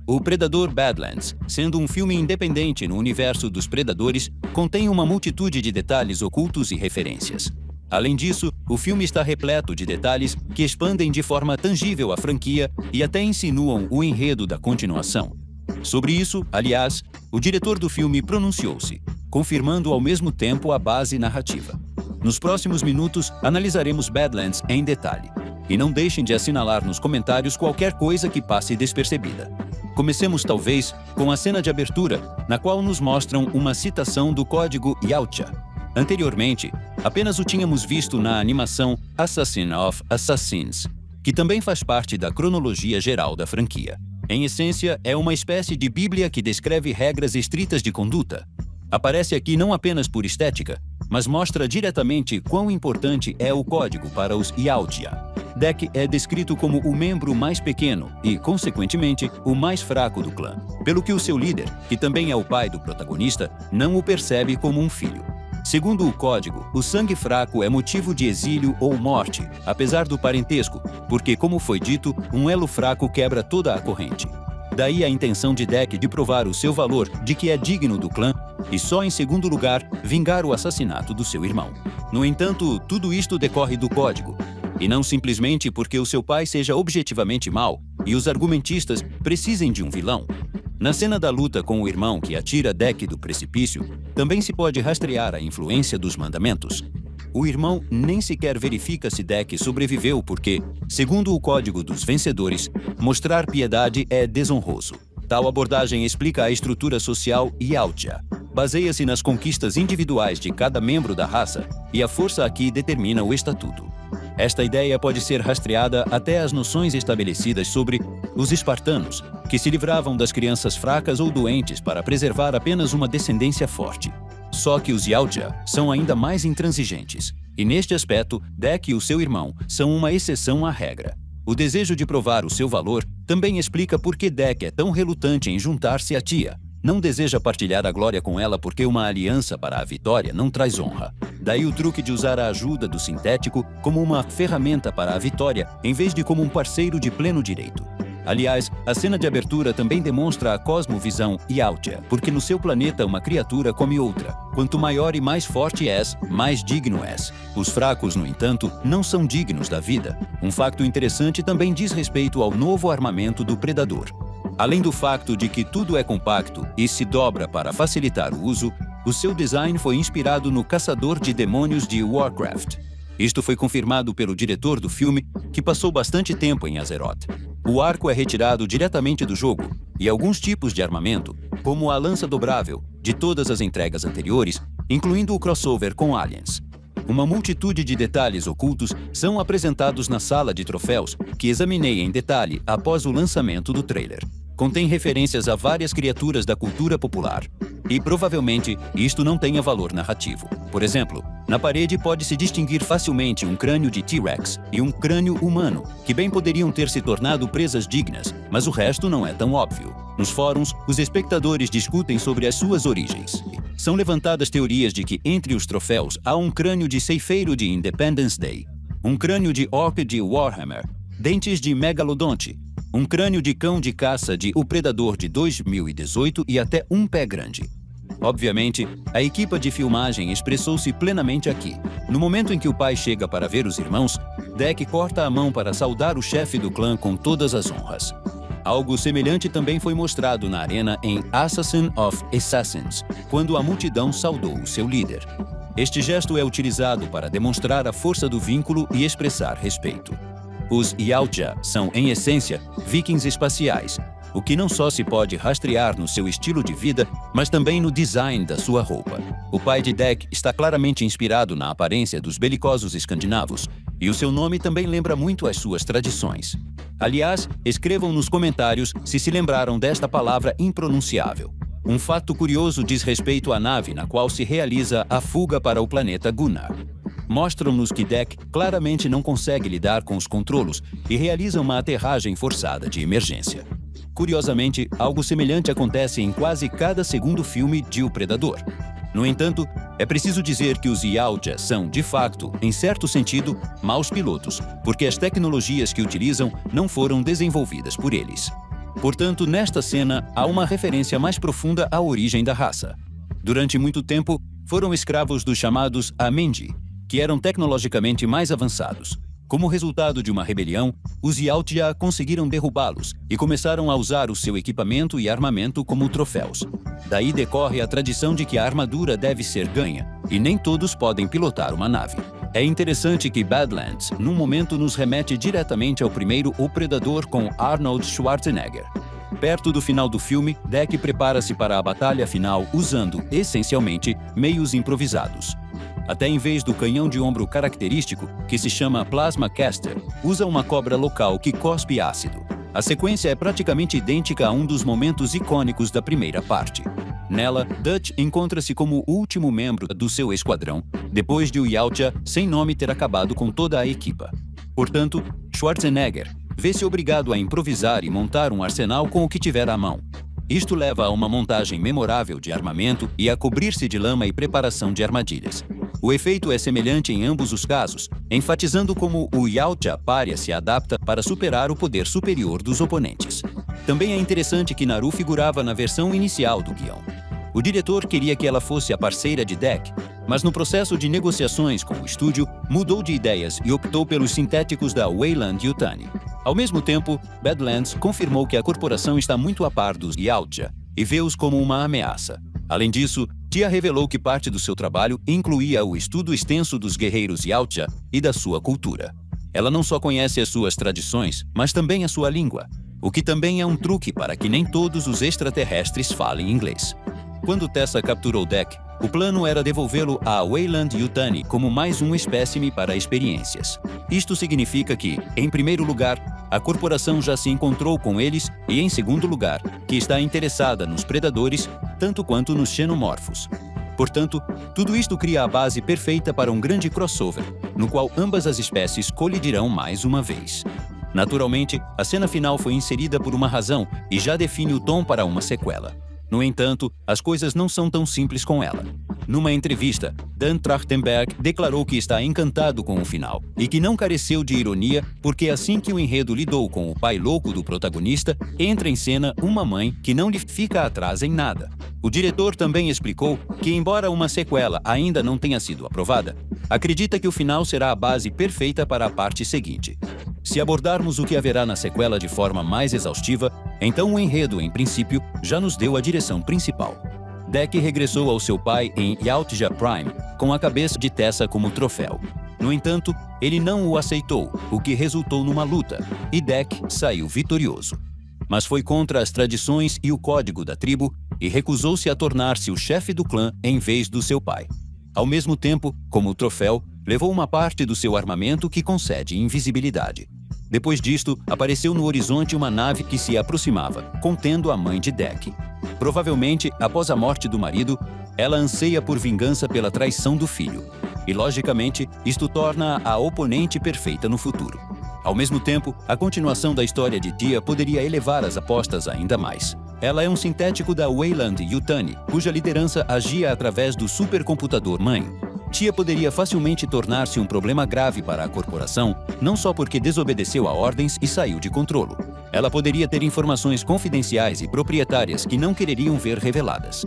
O Predador Badlands, sendo um filme independente no universo dos Predadores, contém uma multitude de detalhes ocultos e referências. Além disso, o filme está repleto de detalhes que expandem de forma tangível a franquia e até insinuam o enredo da continuação. Sobre isso, aliás, o diretor do filme pronunciou-se, confirmando ao mesmo tempo a base narrativa. Nos próximos minutos, analisaremos Badlands em detalhe. E não deixem de assinalar nos comentários qualquer coisa que passe despercebida. Comecemos talvez com a cena de abertura, na qual nos mostram uma citação do código Yautja. Anteriormente, apenas o tínhamos visto na animação Assassin of Assassins, que também faz parte da cronologia geral da franquia. Em essência, é uma espécie de bíblia que descreve regras estritas de conduta. Aparece aqui não apenas por estética, mas mostra diretamente quão importante é o código para os Yautja. Deck é descrito como o membro mais pequeno e, consequentemente, o mais fraco do clã, pelo que o seu líder, que também é o pai do protagonista, não o percebe como um filho. Segundo o código, o sangue fraco é motivo de exílio ou morte, apesar do parentesco, porque, como foi dito, um elo fraco quebra toda a corrente. Daí a intenção de Deck de provar o seu valor, de que é digno do clã, e só em segundo lugar, vingar o assassinato do seu irmão. No entanto, tudo isto decorre do código, e não simplesmente porque o seu pai seja objetivamente mau e os argumentistas precisem de um vilão. Na cena da luta com o irmão que atira Deck do precipício, também se pode rastrear a influência dos mandamentos. O irmão nem sequer verifica se Deck sobreviveu porque, segundo o código dos vencedores, mostrar piedade é desonroso. Tal abordagem explica a estrutura social Yautja. Baseia-se nas conquistas individuais de cada membro da raça e a força aqui determina o estatuto. Esta ideia pode ser rastreada até as noções estabelecidas sobre os espartanos, que se livravam das crianças fracas ou doentes para preservar apenas uma descendência forte. Só que os Yautja são ainda mais intransigentes, e neste aspecto, Deck e o seu irmão são uma exceção à regra. O desejo de provar o seu valor também explica por que Deck é tão relutante em juntar-se à tia. Não deseja partilhar a glória com ela porque uma aliança para a vitória não traz honra. Daí o truque de usar a ajuda do sintético como uma ferramenta para a vitória, em vez de como um parceiro de pleno direito. Aliás, a cena de abertura também demonstra a cosmovisão Yautja, porque no seu planeta uma criatura come outra. Quanto maior e mais forte és, mais digno és. Os fracos, no entanto, não são dignos da vida. Um facto interessante também diz respeito ao novo armamento do Predador. Além do facto de que tudo é compacto e se dobra para facilitar o uso, o seu design foi inspirado no Caçador de Demônios de Warcraft. Isto foi confirmado pelo diretor do filme, que passou bastante tempo em Azeroth. O arco é retirado diretamente do jogo, e alguns tipos de armamento, como a lança dobrável, de todas as entregas anteriores, incluindo o crossover com Aliens. Uma multitude de detalhes ocultos são apresentados na sala de troféus, que examinei em detalhe após o lançamento do trailer. Contém referências a várias criaturas da cultura popular. E provavelmente isto não tenha valor narrativo. Por exemplo, na parede pode-se distinguir facilmente um crânio de T-Rex e um crânio humano, que bem poderiam ter se tornado presas dignas, mas o resto não é tão óbvio. Nos fóruns, os espectadores discutem sobre as suas origens. São levantadas teorias de que entre os troféus há um crânio de ceifeiro de Independence Day, um crânio de orc de Warhammer, dentes de Megalodonte, um crânio de cão de caça de O Predador de 2018 e até um pé grande. Obviamente, a equipe de filmagem expressou-se plenamente aqui. No momento em que o pai chega para ver os irmãos, Deck corta a mão para saudar o chefe do clã com todas as honras. Algo semelhante também foi mostrado na arena em Assassin of Assassins, quando a multidão saudou o seu líder. Este gesto é utilizado para demonstrar a força do vínculo e expressar respeito. Os Yautja são, em essência, vikings espaciais, o que não só se pode rastrear no seu estilo de vida, mas também no design da sua roupa. O pai de Deck está claramente inspirado na aparência dos belicosos escandinavos, e o seu nome também lembra muito as suas tradições. Aliás, escrevam nos comentários se lembraram desta palavra impronunciável. Um fato curioso diz respeito à nave na qual se realiza a fuga para o planeta Gunnar. Mostram-nos que Deck claramente não consegue lidar com os controlos e realiza uma aterragem forçada de emergência. Curiosamente, algo semelhante acontece em quase cada segundo filme de O Predador. No entanto, é preciso dizer que os Yautja são, de facto, em certo sentido, maus pilotos, porque as tecnologias que utilizam não foram desenvolvidas por eles. Portanto, nesta cena, há uma referência mais profunda à origem da raça. Durante muito tempo, foram escravos dos chamados Amenji, que eram tecnologicamente mais avançados. Como resultado de uma rebelião, os Yautja conseguiram derrubá-los e começaram a usar o seu equipamento e armamento como troféus. Daí decorre a tradição de que a armadura deve ser ganha, e nem todos podem pilotar uma nave. É interessante que Badlands, num momento, nos remete diretamente ao primeiro O Predador com Arnold Schwarzenegger. Perto do final do filme, Dec prepara-se para a batalha final usando, essencialmente, meios improvisados. Até em vez do canhão de ombro característico, que se chama Plasma Caster, usa uma cobra local que cospe ácido. A sequência é praticamente idêntica a um dos momentos icônicos da primeira parte. Nela, Dutch encontra-se como o último membro do seu esquadrão, depois de o Yautja sem nome ter acabado com toda a equipa. Portanto, Schwarzenegger vê-se obrigado a improvisar e montar um arsenal com o que tiver à mão. Isto leva a uma montagem memorável de armamento e a cobrir-se de lama e preparação de armadilhas. O efeito é semelhante em ambos os casos, enfatizando como o Yautja pária se adapta para superar o poder superior dos oponentes. Também é interessante que Naru figurava na versão inicial do guião. O diretor queria que ela fosse a parceira de Dec, mas no processo de negociações com o estúdio, mudou de ideias e optou pelos sintéticos da Weyland-Yutani. Ao mesmo tempo, Badlands confirmou que a corporação está muito a par dos Yautja e vê-os como uma ameaça. Além disso, Tia revelou que parte do seu trabalho incluía o estudo extenso dos guerreiros Yautja e da sua cultura. Ela não só conhece as suas tradições, mas também a sua língua, o que também é um truque para que nem todos os extraterrestres falem inglês. Quando Tessa capturou Dec, o plano era devolvê-lo a Weyland-Yutani como mais um espécime para experiências. Isto significa que, em primeiro lugar, a corporação já se encontrou com eles e, em segundo lugar, que está interessada nos predadores tanto quanto nos xenomorfos. Portanto, tudo isto cria a base perfeita para um grande crossover, no qual ambas as espécies colidirão mais uma vez. Naturalmente, a cena final foi inserida por uma razão e já define o tom para uma sequela. No entanto, as coisas não são tão simples com ela. Numa entrevista, Dan Trachtenberg declarou que está encantado com o final e que não careceu de ironia porque assim que o enredo lidou com o pai louco do protagonista, entra em cena uma mãe que não lhe fica atrás em nada. O diretor também explicou que, embora uma sequela ainda não tenha sido aprovada, acredita que o final será a base perfeita para a parte seguinte. Se abordarmos o que haverá na sequela de forma mais exaustiva, então o enredo, em princípio, já nos deu a direção principal. Dec regressou ao seu pai em Yautja Prime, com a cabeça de Tessa como troféu. No entanto, ele não o aceitou, o que resultou numa luta, e Dec saiu vitorioso. Mas foi contra as tradições e o código da tribo e recusou-se a tornar-se o chefe do clã em vez do seu pai. Ao mesmo tempo, como troféu, levou uma parte do seu armamento que concede invisibilidade. Depois disto, apareceu no horizonte uma nave que se aproximava, contendo a mãe de Dec. Provavelmente, após a morte do marido, ela anseia por vingança pela traição do filho. E, logicamente, isto torna-a a oponente perfeita no futuro. Ao mesmo tempo, a continuação da história de Tia poderia elevar as apostas ainda mais. Ela é um sintético da Weyland-Yutani, cuja liderança agia através do supercomputador-mãe. Tia poderia facilmente tornar-se um problema grave para a corporação, não só porque desobedeceu a ordens e saiu de controle. Ela poderia ter informações confidenciais e proprietárias que não quereriam ver reveladas.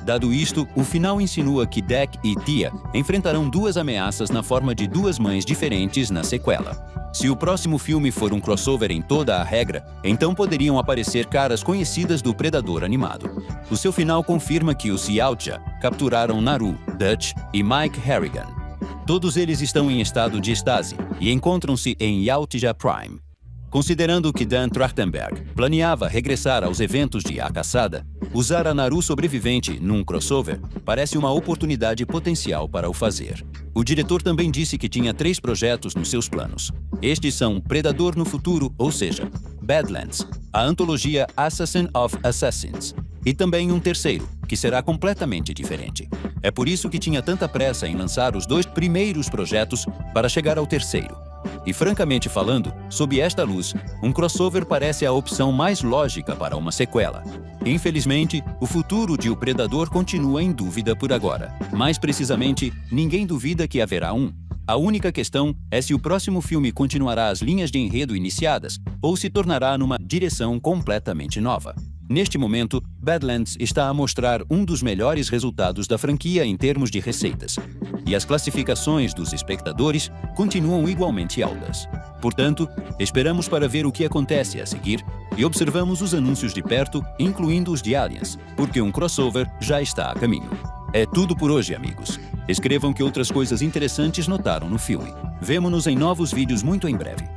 Dado isto, o final insinua que Dec e Tia enfrentarão duas ameaças na forma de duas mães diferentes na sequela. Se o próximo filme for um crossover em toda a regra, então poderiam aparecer caras conhecidas do Predador animado. O seu final confirma que os Yautja capturaram Naru, Dutch e Mike Harrigan. Todos eles estão em estado de estase e encontram-se em Yautja Prime. Considerando que Dan Trachtenberg planeava regressar aos eventos de A Caçada, usar a Naru sobrevivente num crossover parece uma oportunidade potencial para o fazer. O diretor também disse que tinha 3 projetos nos seus planos. Estes são Predador no Futuro, ou seja, Badlands, a antologia Assassin of Assassins, e também um terceiro, que será completamente diferente. É por isso que tinha tanta pressa em lançar os 2 primeiros projetos para chegar ao terceiro. E francamente falando, sob esta luz, um crossover parece a opção mais lógica para uma sequela. Infelizmente, o futuro de O Predador continua em dúvida por agora. Mais precisamente, ninguém duvida que haverá um. A única questão é se o próximo filme continuará as linhas de enredo iniciadas ou se tornará numa direção completamente nova. Neste momento, Badlands está a mostrar um dos melhores resultados da franquia em termos de receitas, e as classificações dos espectadores continuam igualmente altas. Portanto, esperamos para ver o que acontece a seguir e observamos os anúncios de perto, incluindo os de Aliens, porque um crossover já está a caminho. É tudo por hoje, amigos. Escrevam que outras coisas interessantes notaram no filme. Vemo-nos em novos vídeos muito em breve.